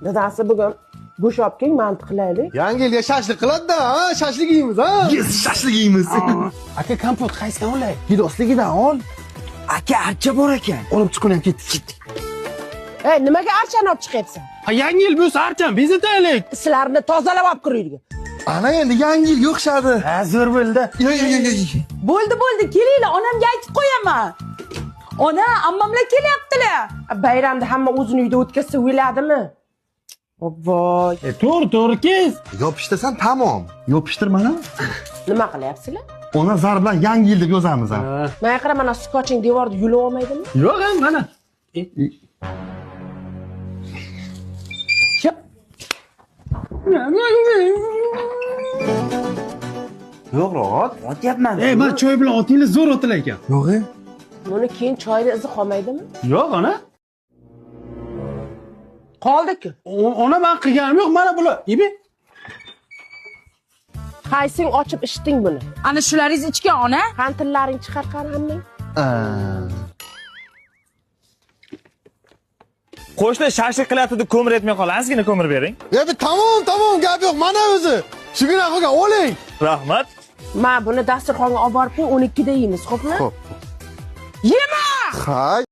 Dadasi bugun bo'shab keling, manti qilaylik. Yangi yilga shashlik qiladi-da, ha? Shashlik yeymiz, ha? Yes, shashlik yeymiz. Aka kompot qaysidan olay? Gidosligidan ol. Aka archa bor ekan. Olib chiqib ham ketdik. Ey, nimaga archani olib chiqyapsan? Ha, yangi yil bo'lsa archani bezataylik. Sizlarni tozalab olib kiraylik. Ana endi yangi yilga o'xshadi. Ha, zo'r bo'ldi. Yo. Bo'ldi, kelinglar, onamga aytib qo'yaman. Ona, ammamlar kelyaptilar. Bayramda hamma o'zini uyda o'tkazsa o'yladimi? Voy. To'g'ri kes. Yopishtirsan tamom. Yopishtir mana. Nima qilyapsizlar? Ona zar bilan yangi yil deb yozamiz ham. Mana qara, mana skoching devorda yulib olmaydimi? Yo'q, mana. Yo'q, otyapman. Ey, men choy bilan otingiz zo'r otilar ekan. Yo'q. Buni keyin choyda izi qolmaydimi? Yo'q, ona. Qoldi-ku. Ona men qilganim yo'q, mana bular. Ibi. Qaysing ochib ichding buni? Ana shularingiz ichgan, ona. Qantillaring chiqar hammang. Qo'shni shashlik qilyapti deb ko'mir etmay qolgan. Ozgina ko'mir bering. Ebi tamom, gap yo'q. Mana o'zi. Shugina qilgan, oling. Rahmat. Ma buni dasturxonga olib borib qo'y, 12 da yeymiz, xo'pmi? Xo'p. Yema! Hay.